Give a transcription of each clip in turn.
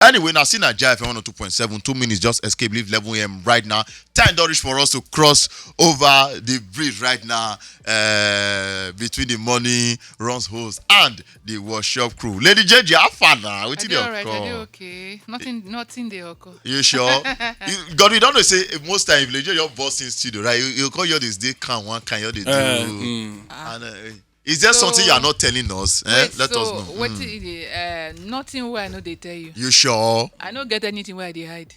Anyway, now see Naija FM 102.7, 2 minutes, just escape, leave 11 a.m. right now. Time don't reach for us to cross over the bridge right now between the Money Runs Host and the workshop crew. Lady JJ, have fun now. I do alright, I do okay. Nothing there, okay. You sure? God, we don't know, say most time if Lady your boss in studio, right? You call your this day can one can you do. And is there something you are not telling us? Let us know. What nothing where I know they tell you. You sure? I don't get anything where they hide.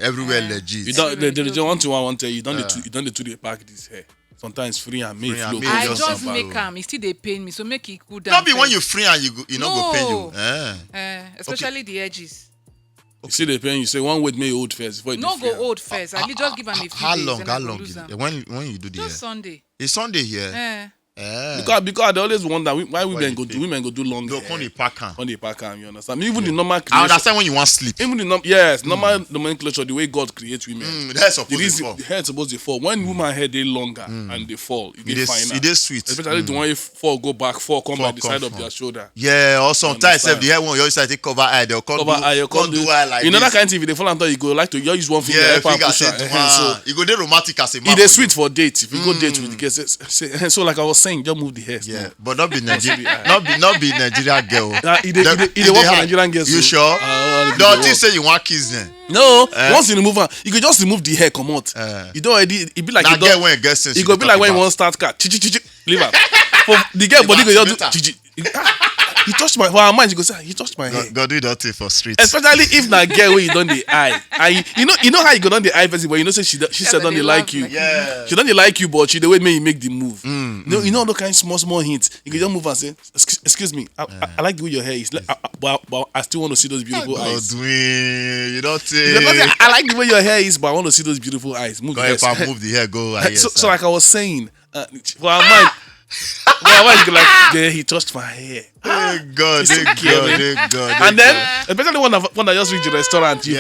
Everywhere legit. You don't. There's one thing I want to tell you. You don't the pack this hair. Sometimes free and make flow. I just make him. It still they pain me, so make it cool down. Not be when you free and you not go pay you. Especially the edges. You see the pain. You say one wait me old first. No go old first. I just give him a few days. How long? When you do the just Sunday. It's Sunday here. Because they always wonder why women go do long hair. On the pack you understand? Even the normal creation, I understand when you want sleep. Even the normal nomenclature, the way God creates women. The hair supposed to fall. The hair supposed to fall. When woman hair they longer and they fall, it finer. It is sweet. Especially the one if fall go back, come by the side of their shoulder. Yeah, or sometimes if the hair one you always take cover eye, they'll come do eye like this. You know that kind of thing, if they fall on top, you go like to use one finger. Yeah, finger so you go there romantic as a man. It is sweet for dates. If you go date with the girls, so like I was saying, just move the hair. Yeah, but not be Nigeria, not be Nigeria girl. It work for Nigerian girls. You sure? Don't you say you want kiss them? No, once you remove, you can just remove the hair, come out. You don't already. It be like you don't. When it sense, it go be like when you want start car. Leave her. For the girl body go just do. He touched my. For our mind, he goes. He touched my hair. God do that thing for street. Especially if na girl where you done the eye. You know how you go down the eye person, but you know say she said don't they like you. Yeah. She don't they like you, but she the way you make the move. You know the kind small hints. You can just move and say, excuse me, I like the way your hair is, but I still want to see those beautiful eyes. You don't say. I like the way your hair is, but I want to see those beautiful eyes. Move the hair, go. So like I was saying, for our mind. Well, I was like, yeah, he touched my hair. God. And then, especially when I just reach the restaurant, you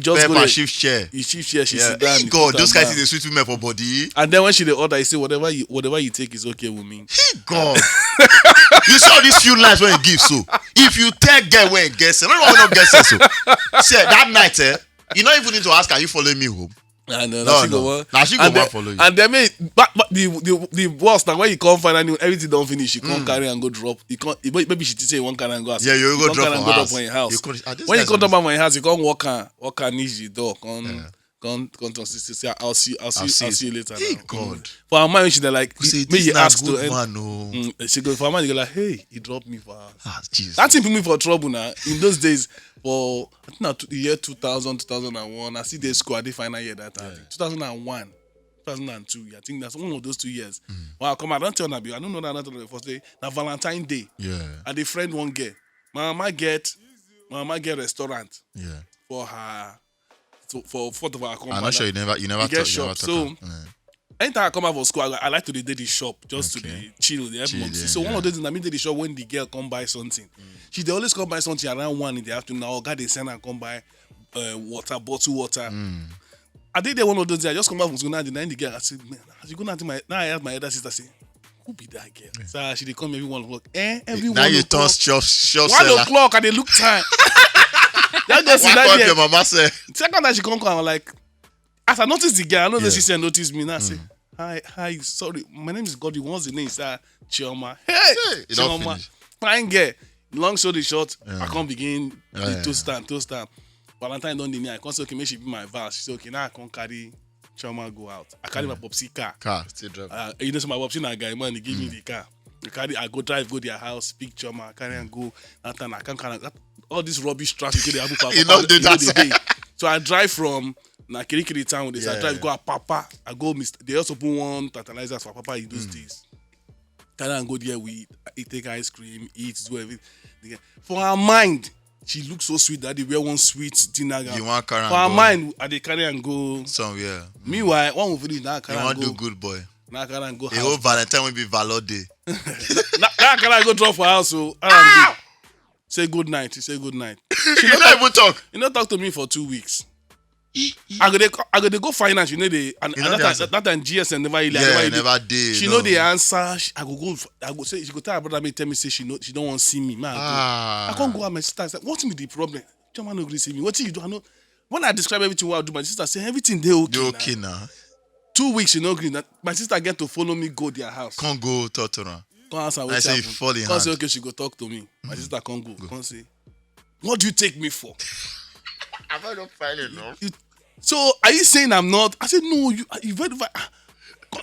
just go shift chair. You shift chair, she sit down. God, those guys is a sweet women for body. And then when she the order, you say whatever you take is okay with me. God, you saw these few lines when you give so. If you tell girl when you guess, not guess so. See that night, you not even need to ask, are you following me home? And now she go back follow you. And then but the boss now when you come finally everything don't finish, you can't carry and go drop. You can't maybe she say one carry and go. Yeah, you go drop on your house. When you come drop on my house, you can't walk and niche the door. Come say I'll see you later. Hey God. For our mind, she like me you ask to man. She go for our mind, you go like, hey, he dropped me for Jesus. That thing put me for trouble now. In those days, for I think now the year 2000, 2001, I see the school, I did final year that time. 2001, 2002, I think that's one of those 2 years. Well, come on, I don't tell Nabi, I don't know that not the first day. Now Valentine Day. Yeah. And the friend won't get. My mama get restaurant. Yeah. For her. So for 4th of our company. I'm not sure you never get shop. So anytime I come out for school, I like to do the shop just to be chill with the help. So one of those things I did the shop when the girl come buy something. She they always come buy something around 1 in the afternoon. Now God they send her come buy bottled water. I did one of those days. I just come back from school now. The girl I said, man, as you go now now I asked my elder sister say, who be that girl? So she they come every 1 o'clock. Every 1 o'clock. Now you turn shop 1 o'clock and they look time. Your mama say. Second time she come I'm like, as I noticed the girl, I know that she said notice me. Now I say, hi, sorry, my name is Goddy. What's the name? Sir Chioma. Hey, Chioma, fine girl. Long story short, I can't begin the toast time. Valentine don't need me. I can't say okay, maybe she be my vow. She said okay, now I can't carry Chioma go out. I carry my popsy car. Still drive. So my popsy na guy man, he give me the car. I go drive, go to their house, pick Chioma, carry and go. That time I can't carry all this rubbish traffic. You know do that. So I drive from Kirikiri town. I drive go to Papa. I go. They also put one tantalizers for Papa in those days. Carry and go there. We take ice cream, eat, do everything. For her mind, she looks so sweet that they wear one sweet dinner gown. You want carry and for her go. mind, they carry and go somewhere. Meanwhile, one will finish now. Carry you and want go. do good boy. Now carry and go. The whole Valentine will be Valor Day. Now carry and go drop for house. So say good night. She say good night. She not even talk. You not talk to me for 2 weeks. I go they go finance. You know they and that time GSM never did. She know the answer. I go say she go tell her brother me tell me say she don't want to see me. Man, I can't go out my sister. I said, what's me the problem? Chioma no gree see me. What you do? I know. When I describe everything what I do, my sister say everything they okay. You okay now? 2 weeks you no gree. My sister get to follow me go their house. Can't go talk to her. Come ask her I what say happened. fall in Come say hand. okay, she go talk to me. My sister can't go. Come say, what do you take me for? Have I not fine enough? So are you saying I'm not? I said no. You very.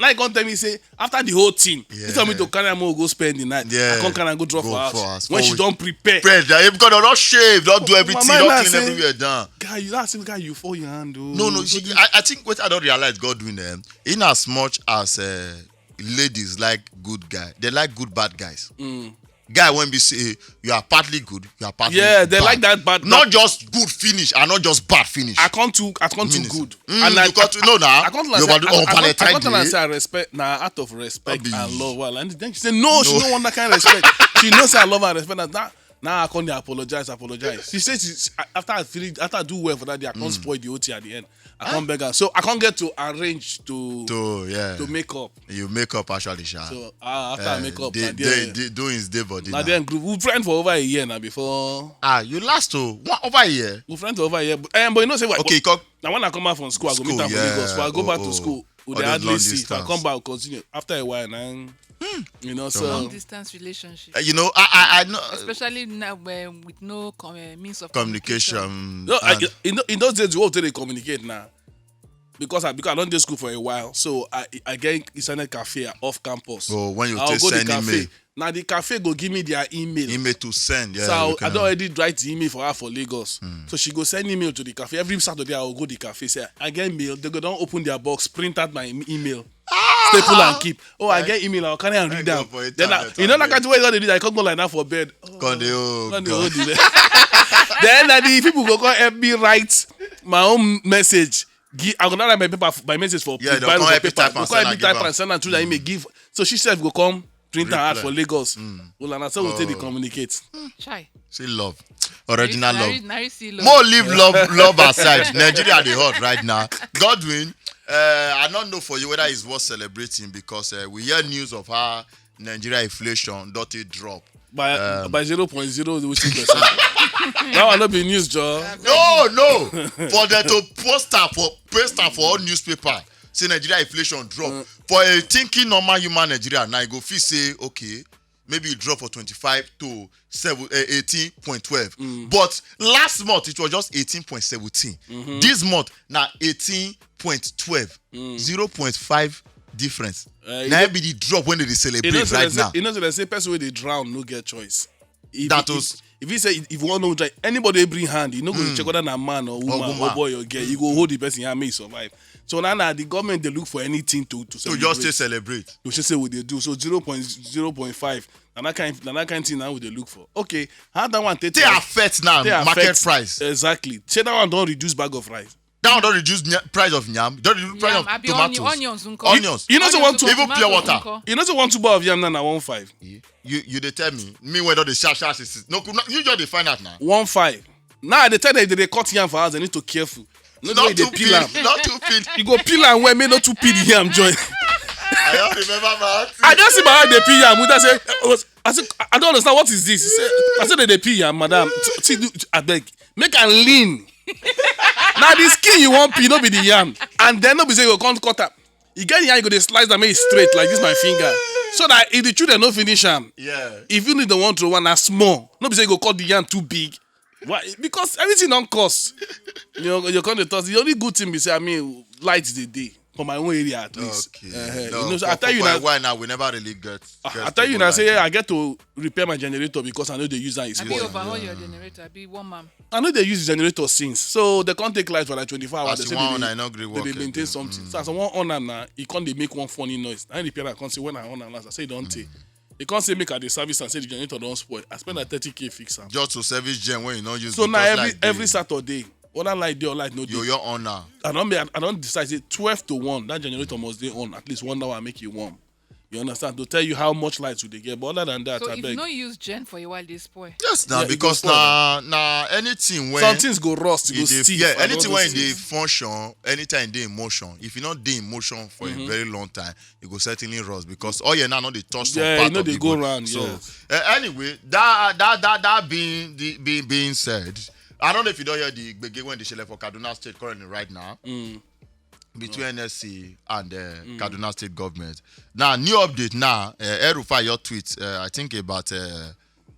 Like come tell me say after the whole thing, you tell me to carry am go spend the night. Yeah. I can't carry am go drop Go for for house house. when she Always- don't prepare. Bread, because they don't shave, don't do everything, mind don't now clean say- everywhere down. Guy, you that's guy you fall your hand. Oh. No, I think what I don't realize God doing them, in as much as ladies like good guy, they like good bad guys. Guy when we say you are partly good, you are partly Yeah, they bad. like that bad. Not just good finish and not just bad finish. I can't too good. And you got to know now. I can't You about to I Valentine say I Day. respect out of respect Abi. and love. Well, and then she said no, she don't want that kind of respect. She knows I love her respect. Now I can't apologize. She says after I do well for that day, I can't spoil the OT at the end. I can't beg her. So I can't get to arrange to make up. You make up actually, Sha. So after I make up, doing his day body. now then group we friend for over a year now before. You last to one over a year. We friend for over a year. But you know say what? Okay, Now when I come back from school, I go meet her for yeah. Lagos. So I go back to school. All They those hardly long see. If I distance. come back, I'll continue. After a while, now, you know, so Long distance relationship. You know, I know Especially now with no means of communication. no, and- in those days, you have to communicate now. Because I don't do school for a while, so I get internet cafe off campus. So when you I'll take go to send cafe. email, Now the cafe go give me their email. to send, yeah. So you I can- don't already write the email for her for Lagos. So she go send email to the cafe. Every Saturday I will go to the cafe. Say I get mail. They go down open their box, print out my email, staple and keep. Oh, I get email. I'll carry and read go them. for it, Then tablet, you know that tablet. kind of way you do that. I can't go like that for bed. Con dey, oh, Can't God. hold it. Then the people go come help me write my own message. I'm gonna write my paper, my message for Yeah, they'll Bible come for help you paper. type They'll and come send help me and give type am. and send and through that email give. So she said go come print her out Reply. for Lagos. Well, and that's how we take the communicate. Chai. See love, original love. Nari see love. More leave love aside. Nigeria dey hot right now. Godwin, I don't know for you whether it's worth celebrating because we hear news of how Nigeria inflation drop. By 0.0 which is that will not be news, Joe. No. For them to paste for all newspaper. Say Nigeria inflation drop. For a thinking normal human Nigeria, now you go feel say okay, maybe it drop for 25 to 18.12. But last month it was just 18.17. This month now 18.12. 0.5 difference. Now be the drop when they celebrate right now. You know, so they say person where they drown no get choice. If you say if you want to try anybody bring hand, you know go check whether na man or woman or boy or girl, you go hold the person hand make survive. So now the government they look for anything to So celebrate. just say celebrate. You should say what they do. So 0.5. And that kind thing now what they look for. Okay, how that one take They affect now market price. Exactly. Say that one don't reduce bag of rice. That one don't reduce price of yam. Don't reduce price of tomatoes. Onions. Onions. You know so want to even pure water. You know so 1 2 bar of yam now 1.5. You they tell me whether the sharp is no you just dey find out now. 1.5. Now they tell them they dey cut yam for us, they need to careful. Not Not too they peel am. not too peel. You go peel am well, may not too peel the yam join. I don't remember my auntie. I just see my how they peel yam. I say I don't understand what is this. He say, I said they peel yam, madam. See, I beg, make am lean. Now the skin you want peel, no be the yam, and then no be say you can't cut am. You get the yam, you go dey slice am make it straight like this my finger, so that if the children no finish am, Yeah. if you need the one to one as small, no be say you go cut the yam too big. Why? Because everything don't cost. You're going to toss. The only good thing be say, I mean, light the day for my own area at least. Okay. You know, so I tell you now. Why now we never really get I tell you now. Say I get to repair my generator because I know they use that. It's I be spoil. overhaul your generator. I be one man. I know they use the generator since, so they can't take light for like 24 hours. As They you say want, they I no agree they work maintain again. something. So as I want on am now, he can't they make one funny noise. I repair. I can't say when I on am last. I say don't take. He can't say make at the service and say the generator don't spoil. I spend like 30K fix am. Just to service gen when you not use. So now because like every Saturday, whether light day or light no day, your honor. I don't decide say 12 to 1 that generator must be on at least 1 hour make it warm. You understand? To tell you how much light would they get. But other than that, So I if beg. you no use gen for a while, they spoil. Yes, now Yeah, it because go spoil now anything when Some things go rust, it it go dey- stiff. yeah, and all anything those when they things. function, anytime they in motion. If you not dey in motion for a very long time, it go certainly rust because all you now they touch some Yeah, part you know of they the go body. round, So yes. anyway, that being said, I don't know if you don't hear the gbege when they shele for Kaduna State currently right now. Between NSC and Kaduna State government. Now, new update now. El-Rufai, your tweet, I think about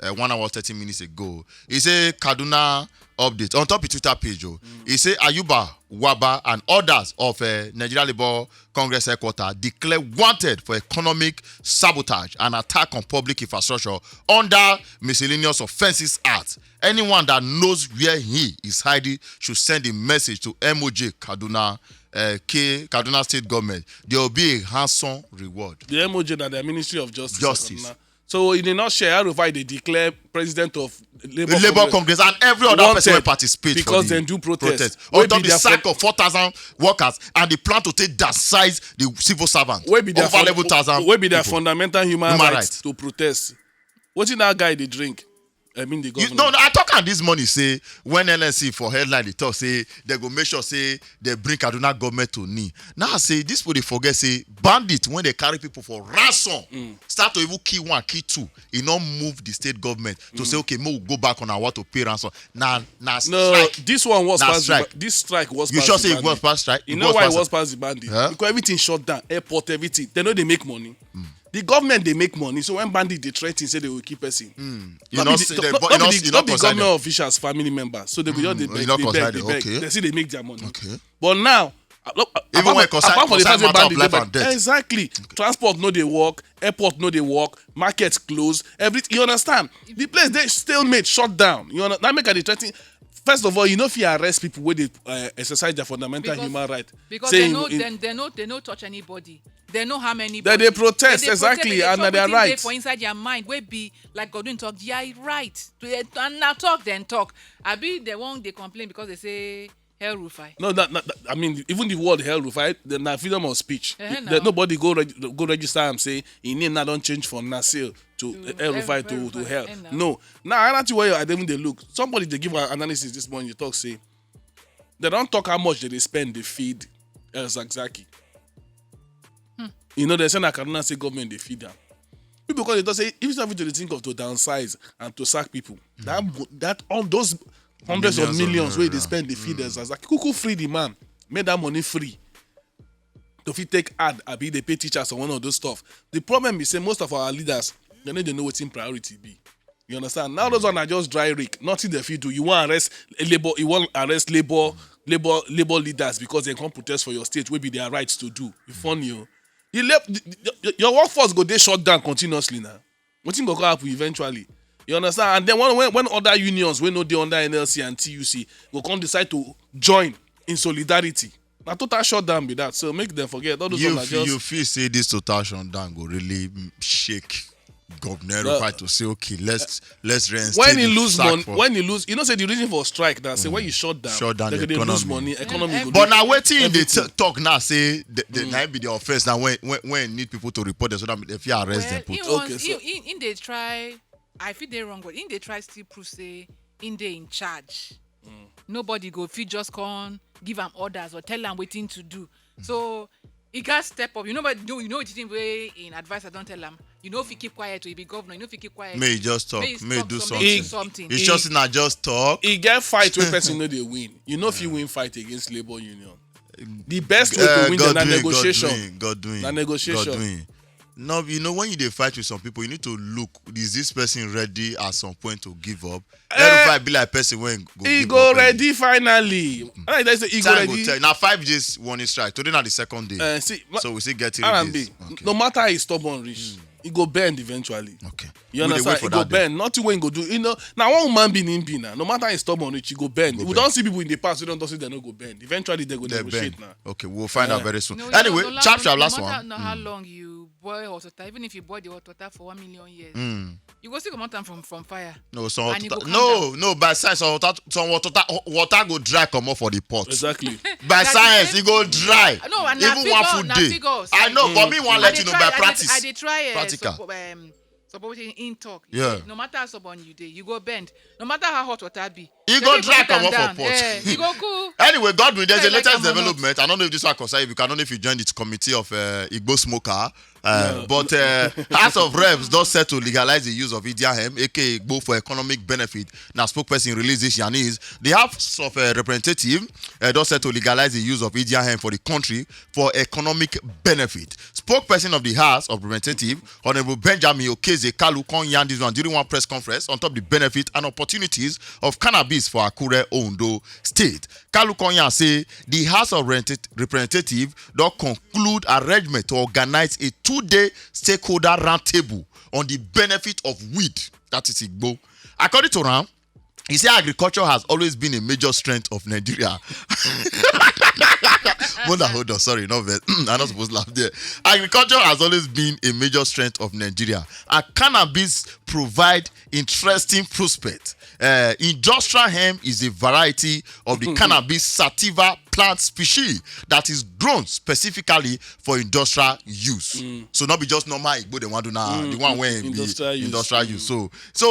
1 hour 30 minutes ago. He say Kaduna update on top of Twitter page. He say Ayuba, Waba, and others of Nigeria Labour Congress headquarters declare wanted for economic sabotage and attack on public infrastructure under Miscellaneous Offences Act. Anyone that knows where he is hiding should send a message to MOJ Kaduna. Kaduna State government. There will be a handsome reward. The MOJ and the Ministry of Justice. So in a nutshell, El-Rufai, they declare president of Labour Congress and every other person will participate because they do protest. On top the sack of 4,000 workers, and they plan to take that size the civil servants. Where be their people. fundamental human rights to protest? What's in that guy they drink? I mean the government. No, I talk on this money say when NSC for headline they talk say they go make sure say they bring Kaduna government to knee. Now I say this people they forget say bandit when they carry people for ransom start to even kill one, kill two. It not move the state government to say okay, we'll go back on our to pay ransom. Now strike. No, this one was past strike. This strike was. You sure say it was past strike? You know why it was past the bandit? Huh? Because everything shut down, airport, everything. They know they make money. The government they make money, so when bandit they threaten say they will keep person. You not the government officials, family members, so they will just beg. They see they make their money. Okay. But now, even when apart from the fact bandit, exactly. Okay. Transport no they work, airport no they work, markets close, everything. You understand? The place they still made shut down. You understand? That make the threatening. First of all, you know if you arrest people where they exercise their fundamental human right. Because they don't touch anybody. They know how many. They protest exactly, and they're right. For inside their mind, will be like Godwin talk. Yeah, right. And now talk, then talk. I be the one they complain because they say El-Rufai. No, I mean even the word El-Rufai, the freedom of speech. Nobody go register and say in name now don't change from Nasir to El-Rufai to hell. No. Now I don't know where they look. Somebody they give an analysis this morning. You talk say they don't talk how much they spend. They feed El Zakzaki. You know, they say that Kaduna State government they feed them. Because they don't say if it's something to think of to downsize and to sack people, that all those hundreds of millions where they spend they feed us as like Kuku free the man, made that money free. If you take ad, they pay teachers or one of those stuff. The problem is say most of our leaders they know what in priority be. You understand? Now those one are just dry rake. Nothing they feed do. You want arrest labor leaders because they can't protest for your state. Will be their rights to do. You funny you. Your workforce go they shut down continuously now. What thing go happen eventually? You understand? And then when other unions when no they under NLC and TUC will come decide to join in solidarity. Now total shutdown be that. So make them forget all those you feel say this total shutdown go really shake Governor El-Rufai to say okay let's reinstate when he lose money when he lose you know say the reason for strike that say when you shut down the economy. Lose money economy but now wetin they talk now say na be the offense now when need people to report them so that if you arrest them put in they try I feel they wrong but in they try still prove say in they in charge nobody go fit just come give them orders or tell them wetin to do so he got step up. You know what thing way in advice I don't tell him. You know if you keep quiet to be governor, you know if you keep quiet. May just talk. May do something. It's just not just talk. He get fight when person know they win. You know if you win fight against labor union. The best way to win is negotiation. God doing. Negotiation. No, you know when you fight with some people, you need to look. Is this person ready at some point to give up? El-Rufai be like person when he go ready finally. Like they say he go ready. Now 5 days warning strike. Today not the second day. So we still get it. Okay. No matter how he stubborn reach, he go bend eventually. Okay. You understand? He go bend. Nothing when he go do. You know. Now one woman being in Bina. No matter how he stubborn reach, he go bend. We don't see people in the past who don't see they no go bend. Eventually they go negotiate now. Okay, we'll find out very soon. Anyway, chap last one. How long you boil hot water, even if you boil the hot water for 1 million years, you go still come out from fire. No, by science, some water go dry come off for the pot. Exactly. By science, it go dry. No, and even one food day. I know, but me want let you know by practice. I did try practical. Suppose in talk. Yeah. No matter how stubborn you do, you go bend. No matter how hot water be, He go drag come off for pot. He go cool. Anyway, Godwin, there's a Like latest I'm not. development. I don't know if this one concern you. I don't know if you joined the committee of Igbo smoker. But House of Reps does set to legalize the use of Indian Hemp, aka Igbo, for economic benefit. Now, spokesperson released this Yanis. The House of Representative does set to legalize the use of Indian Hemp for the country for economic benefit. Spokesperson of the House of Representative, Honorable Benjamin Okeze Kalu, Konyan this one during one press conference on top of the benefit and opportunities of cannabis for Akure, Ondo State. Kalu Konyan say the House of Representative does conclude arrangement to organize a 2-day stakeholder roundtable on the benefit of weed. That is Igbo. According to Ram, he said agriculture has always been a major strength of Nigeria. Hold on, sorry, not that. I'm not supposed to laugh there. Agriculture has always been a major strength of Nigeria. And cannabis provide interesting prospects. Industrial hemp is a variety of the cannabis sativa plant species that is grown specifically for industrial use. So not be just normal Igbo they want to now. The one where Industrial use. industrial use. So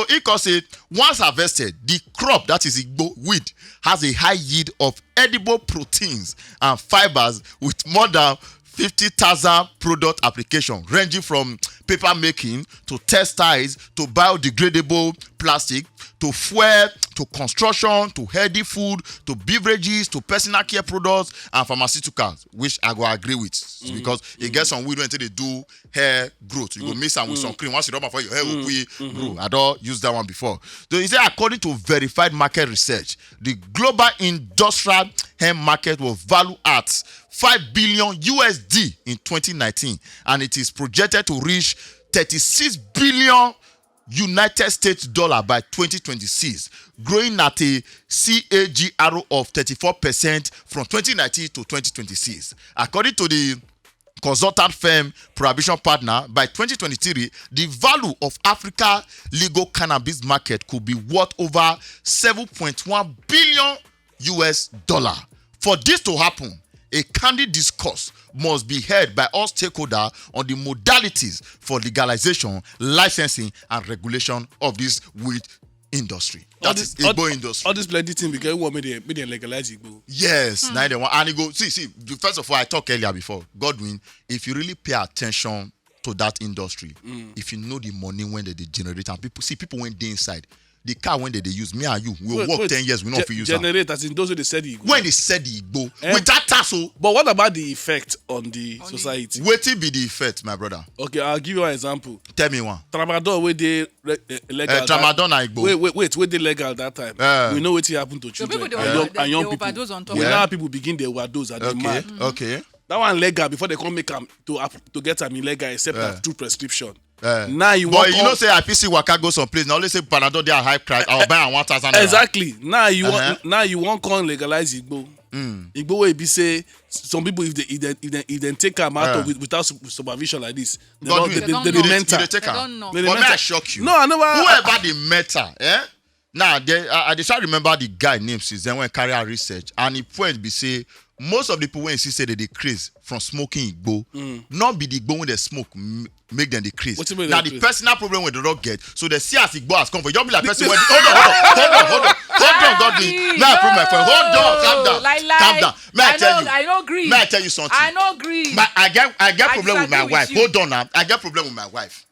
it can say once harvested, the crop that is Igbo weed has a high yield of edible proteins and fibers with more than 50,000 product applications ranging from paper making to textiles to biodegradable plastic to fuel to construction to healthy food to beverages to personal care products and pharmaceuticals, which I go agree with because you get some weed when they do hair growth. You go mix them with some cream. Once you rub it for your hair will grow. I don't use that one before. So he said according to verified market research, the global industrial hemp market was valued at $5 billion USD in 2019, and it is projected to reach 36 billion United States dollar by 2026, growing at a CAGR of 34% from 2019 to 2026. According to the consultant firm Prohibition Partner, by 2023, the value of Africa legal cannabis market could be worth over 7.1 billion US dollar. For this to happen, a candid discourse must be held by all stakeholders on the modalities for legalization, licensing, and regulation of this weed industry. That is Igbo industry. All this plenty thing because we want me to legalize Igbo. Yes, now they want. And it go, see, first of all, I talked earlier before, Godwin, if you really pay attention to that industry, if you know the money when they generate, and people went inside. The car when they use, me and you, we'll work 10 years, we know if we use that. Generate, as in those who they said Igbo. When they said the Igbo, with that tassel. But what about the effect on the society? Wetin be the effect, my brother? Okay, I'll give you an example. Tell me one. Tramadol, where they legal. Tramadol na Igbo. Wait, where they legal that time? We know what happened to children and young people. Overdose on top. We now people begin their overdose and they mad. Okay. That one legal before they come make them to get them illegal except through prescription. Now you want. But you know, say I see Waka go someplace. Now let's say Panadol they are high price. I'll buy 1,000. Exactly. Now you want. Now you want come legalize Igbo. Igbo will be say some people if they take them out of without supervision like this, they be mental. They don't know. But may I shock you? No, I never. Whoever the meta, Now I just remember the guy named Susan when carry out research and he point be say most of the people when he say they decrease from smoking Igbo, not be the Igbo when they smoke make them decrease. Now the personal problem when they don't get, so they see as Igbo has come for. You don't be like person when hold on, Godwin. May I prove my friend? Hold on, calm down. May I tell you? I don't agree. May I tell you something? I don't agree. I get problem with my wife. you. Hold on now. I get problem with my wife.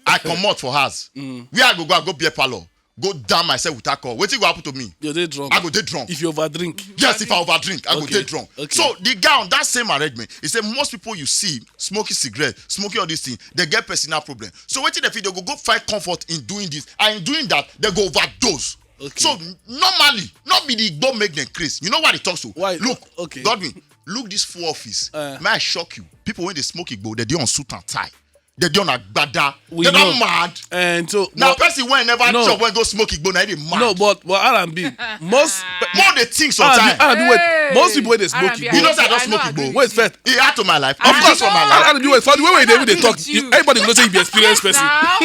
I come out for hers. Where I go beer parlor. Go down myself with alcohol. Wetin go happen to me? You're dead drunk. I go dead drunk. If you overdrink. Yes, if I overdrink, I go dead drunk. Okay. So the guy on that same arrangement, he said most people you see smoking cigarette, smoking all these things, they get personal problem. So wetin they feel they go find comfort in doing this, and in doing that they go overdose. Okay. So normally, not be the Igbo make them craze. You know what he talks to? Why? Look, Okay. Godwin, look this full office. May I shock you? People when they smoke Igbo, they do on suit and tie. They do on agbada. They're not mad. And so now person when never chop when go smoke Igbo, now they mad. No, but R&B most more they think sometimes. Wait, most people when they smoke R&B, Igbo. You know say I don't I smoke know, Igbo. Wait first. It add to my life. Of course, for my life. R&B wait for the way they talk. with you. Everybody will say you be experienced person. Now,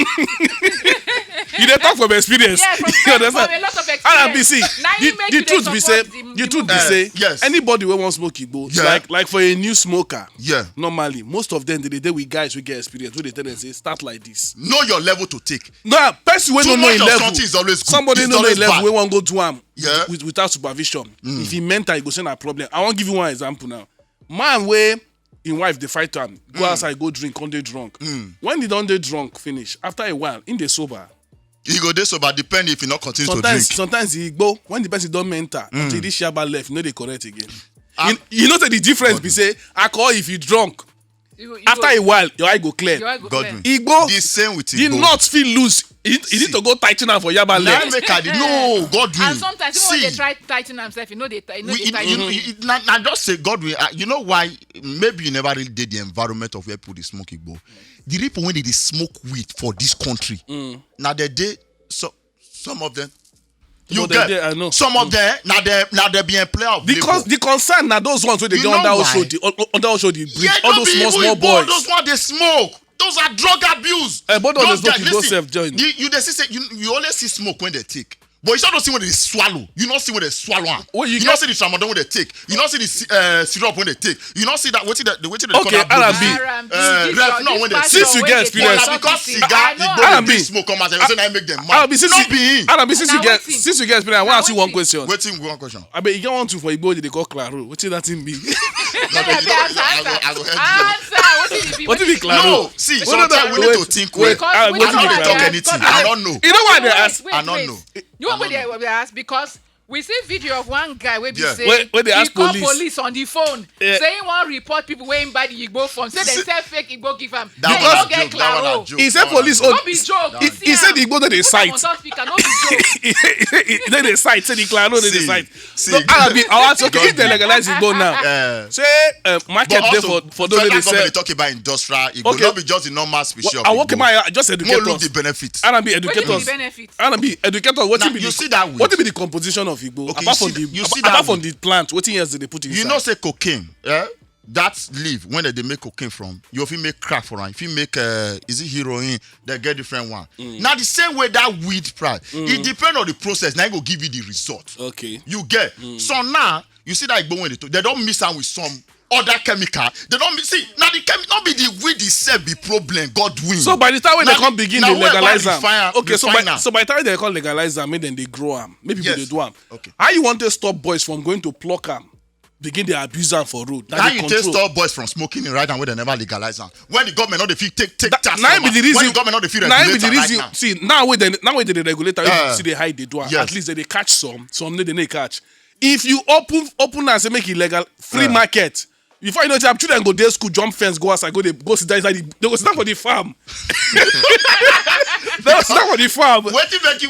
You dey talk from experience. Yeah, from You understand? a lot of experience. RBC. Now you make The you dey truth be say, support the truth be say, yes. anybody wey wan smoke igbo, Yeah. like for a new smoker, Yeah. normally most of them dey with guys who get experience, wey dey tell them say start like this. Know your level to take. No, person wey Too no know much im of level. something is always good. Somebody It's no know always im level bad. wey wan go do am Yeah. without supervision. If he mental, he go say na problem. I wan give you one example now. Man wey im wife dey fight am, go outside go drink, come dey drunk. When he don dey drunk finish, after a while, im dey sober. He go dey sober depend if he not continue to drink. Sometimes he go when the person don mental until this yaba left, no dey correct again. You know say the difference be say alcohol if you drunk, You after a while your eye go clear. your eye go Godwin. clear. Igbo, The same with the Igbo. nuts fit loose. He need to go tighten am for yaba Now left. make I dey- no, Godwin. And sometimes even when they try tighten themselves, you know they tighten. Now just say Godwin. You know why? Maybe you never really did the environment of where people dey smoke Igbo. The people when they dey smoke weed for this country. Now they dey some of them. You Some of them get dey, I know. some of them. Now they be employer of Because labor. the concern na those ones wey dey You dey know under why? Oshodi bridge, Yeah, all no those be small even Igbo, boys. those ones they smoke. Those are drug abuse. But don't Those they smoke guys, Igbo listen, self join? You dey see say you always see smoke when they take. But you don't see when they swallow. You don't see when they swallow. Well, you you don't see the tramadol when they take. You don't see the syrup when they take. You don't see that waiting the waiting they Okay, call that R&B. ref now when they Since you get experience- because cigar Igbo R&B. dey smoke come out and say na make them mad. Arabi, since Not be him. since Now you get wetin? since you get experience, I want to ask you one wetin? question. Waiting one question. I bet you get one too for Igbo they call Claro. Wetin that thing be? I go help you. Answer. What if it Claro? No, see, sometimes we need to think well. wait, I wait, don't wait, dey talk wait, anything. I don't know. You know why they ask? I don't know. You know what they ask? Because we see video of one guy wey be Yeah. say Where they he ask call police. police on the phone Yeah. saying one report people wey him buy the Igbo from say they sell fake Igbo give am. That Say one he no na get joke. That one na claro. joke. He said That one na police joke. own. No be joke. He said the Igbo that they Put am cite. on top speaker, no be joke. Then they cite. Say the Claro they See, cite. see. So Arabi, I'll ask you. Okay, if they legalize Igbo now, say market But there also, for those wey federal dey sell. government dey talk about industrial. It will Okay. not be just the normal species of I work in Igbo. my just More educate look us. the benefits. Arabi Wetin educate be us. the benefit? Arabi educate us. What Now, be you the see that what weed. be the composition of Igbo? Okay, Apart you from see- the you see that apart from weed. the plant, what else did they put inside? You know say cocaine, that leaf when they make cocaine from, you fit make crack for am. If you make is it heroin, they get different one. Now the same way that weed price, it depend on the process. Now it go give you the result. Okay. You get. So now you see that Igbo when they don't mix am with some other chemical. They don't mix. See now the chemical not be the weed itself be problem. God win. So by the time when they Now come the- begin now they where legalize about them. Okay, so refine by, am? so by the time they come legalize them, maybe then they grow them. Maybe people Yes. they do them. Okay. How you want to stop boys from going to pluck them? Begin they abuse them for road. How the you control. take stop boys from smoking it right now when they never legalize them? When the government not the fee take That- tax now from be am. the reason. When the government not the fee now be regulate the am right reason. now. See now when they regulate, Yeah. see they hide they do am. Yes. At least they catch some they dey catch. If you open and say make it legal, free Yeah. market. Before you know it, children go day school, jump fence, go outside, go sit down inside. They go sit down for the farm. They go sit down for the farm. Wetin make you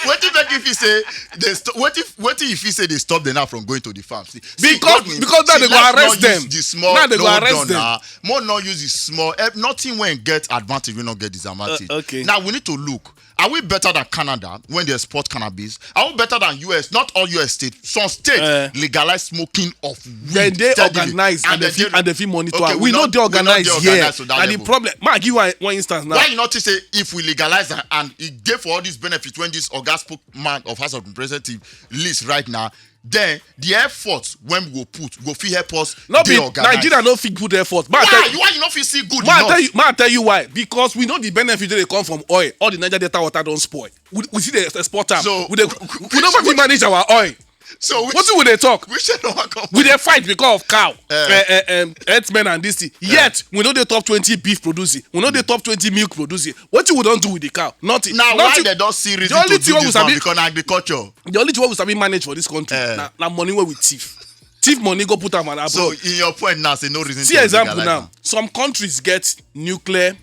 wetin make if you say they stop wetin if you say they stop them now from going to the farm? See, Because now they go let's arrest not use them. The small Now they go no arrest done them. now. More not use the small. Nothing when get advantage, we not get disadvantage. Okay. Now we need to look. Are we better than Canada when they export cannabis? Are we better than US? Not all US states. Some states legalize smoking of weed. Then they steadily. organize and they feel monitor. Okay, We know they organize here. organize to that And the level. problem, man, I give you one instance now. Why you not to say if we legalize and it gave for all these benefits when this Oga spokesman of House of Representatives list right now, then the effort when we go fit help us Not be organize. Nigeria no fit put effort. Man, Why you not feel see good Man, enough? I tell you why. Because we know the benefit that they come from oil. All the Niger Delta water don't spoil. We see the export time. So, we don't even manage our oil. So What do they talk? we should not come. We dey fight because of cow, herdsmen and this thing. Yet we know the top 20 beef producing. We know the top 20 milk producing. What you don't do with the cow? Nothing. Now Nothing. why they don't see reason the only to thing do we this one sabi- because na agriculture. The only thing we sabi manage for this country na money where we thief. Thief money go put am on abroad. So in your point now, say no reason See to example legalize now. Some countries get nuclear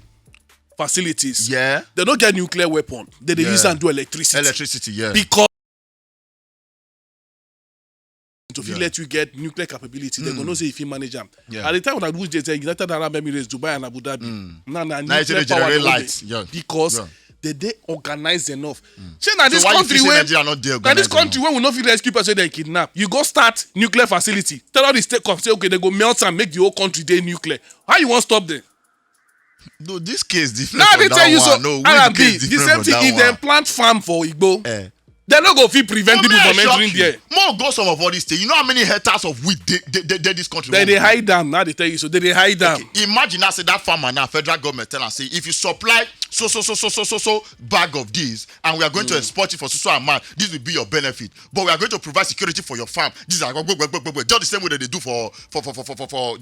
facilities. Yeah. They don't get nuclear weapon. They Yeah. use and do electricity. Electricity, yeah. Because to fit let you get nuclear capability, they gonna say if you manage them. Yeah. At the time when I was just United Arab Emirates, Dubai and Abu Dhabi, now Now it's nuclear the power generate they hold lights. it. Yeah. Because Yeah. they organized enough. See now this why you country feel say where Nigeria not there now this organized country where we not fit rescue person they kidnap. You go start nuclear facility. Tell all the state come say okay they go melt and make the whole country dey nuclear. How you want stop them? No, this case different. Now from they that tell you so. one. No, which R&B, case the different same from thing. If that they one? plant farm for Igbo, Eh. they no go fit prevent people from May I shock entering you? there. More go some of all these things. You know how many hectares of wheat they this country? Then won't they grow? hide them. Now they tell you so. They hide them. Okay, imagine I say that farmer now, federal government tell us say if you supply so bag of this and we are going to export it for so amount, this will be your benefit. But we are going to provide security for your farm. This is just the same way that they do for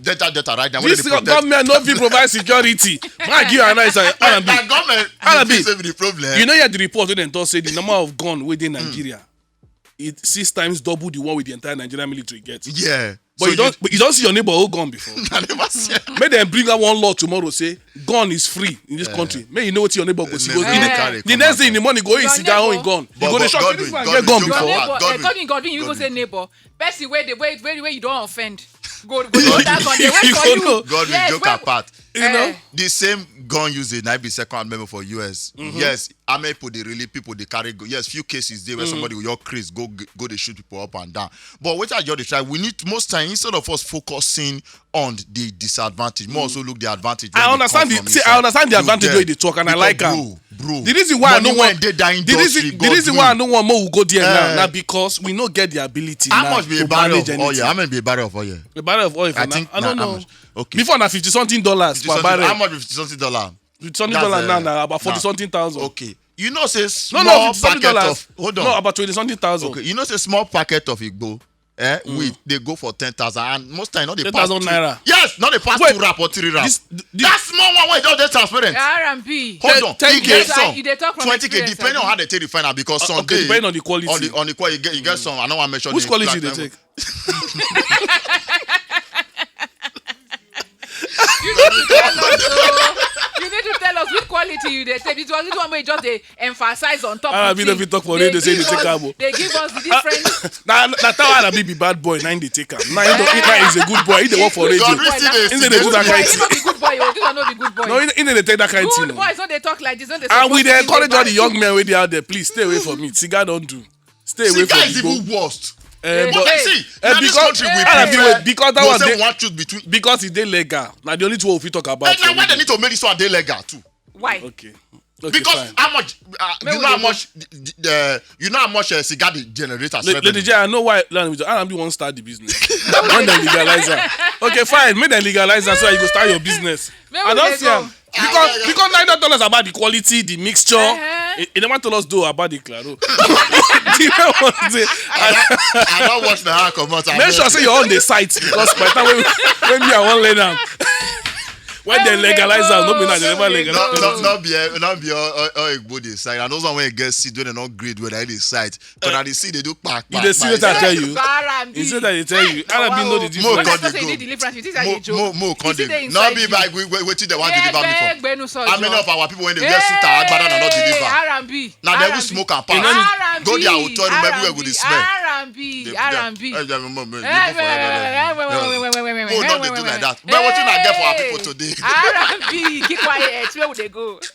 data right now. This government no fit provide security. Man, give you an answer. R&B. That government R&B. is the problem. You know, the report when they talk say the number of gun within Nigeria, it 6 times double the one with the entire Nigerian military gets. Yeah. But So you don't see your neighbor who gun before. I never see. Make them bring out one law tomorrow say gun is free in this country. May you know what your neighbor go see. The next day in the morning go in cigar home in gun. You go the shop. This man get gun Your before. neighbor, Godwin, you go say neighbor. Person where you don't offend. Go that gun. They wait for you. God will joke apart. You know? The same gun used in be second memo for US. Yes, I may put the really people they carry. Yes, few cases there where somebody with your Chris go they shoot people up and down. But what I just try, we need most time instead of us focusing on the disadvantage, more also look the advantage. I understand the advantage where they talk and I like them. Bro, the reason why I don't want the reason why I don't want more will go there now because we not get the ability how now much be a to barrel manage of anything. oil? How much be a barrel of oil? A barrel of oil. I think I don't how know. much? Okay. Before na $50-something per barrel. How much be $50-something? $50-something now about 40-something thousand. Okay. You know say No, small $50-something packet of hold on. No, about 20-something thousand. Okay, you know say small packet of Igbo wheat they go for 10,000 and most time not they pass 10,000 naira. Yes, not they pass Wait, 2 rap or 3 rap. this- That small one where they transparent. R&B. Hold on, 10K. you get some You dey talk from 20K experience, depending on how they take the final because some Okay, day depending on the quality. on the quality you get some. I don't want to mention Which the quality they platinum. take? You need to tell us. You need to tell us which quality you dey take. This one where you just dey emphasize on top. R&B no fit talk for radio say they take am. They give us the different. Na tell R&B be bad boy, na him dey take am. Na is a good boy. He dey work for radio. God, we still dey Him dey do that kind He thing. no be good boy. This one no be good boy. No, he dey take that kind Good thing. boys no dey talk like this. No dey And we support dey you, encourage dey all the back young you. men wey dey out there, please stay away from it. Cigar don't do. Stay away Cigar from is Igbo. even worst. Hey, But hey. see, now this country we R&B prefer because that go one say dey one choose between. because e dey legal. Na the only two we fit talk about. And now why they need to make this one dey legal too? Why? Okay, Because fine. how much Maybe you know how we much you know how much cigar the generators Lady J, I know why R&B won't start the business. When they legalize am. Okay, fine. Make them legalize am so that you go start your business. Where I will don't they see go? am. Because they don't tell us about the quality, the mixture. They never tell us though about the claro. Do you know what I'm saying? I don't watch the hair come out. Make sure say you're on the site because by the time when me I won't learn am. When they legalize am, no be na they never legalize. Not be all Igbo dey side. And those one when you get seed when they not grade when they dey side. Because at the seed they do pack. You dey see what I tell you. R&B. Is it that they tell you? R&B know the More difference. God Just dey say you go. need deliverance. You think that you joke. More You see they condemn. inside Not be you. like wetin they want to deliver me for. How many of our people when they get suit and agbada na not deliver? R&B. Now they will smoke and pass. R&B. Go there hotel room everywhere go dey smell. R&B. R&B. Who don't Wait, dey do like that? But wetin I get for our people today? R&B. Keep quiet. Where would they go?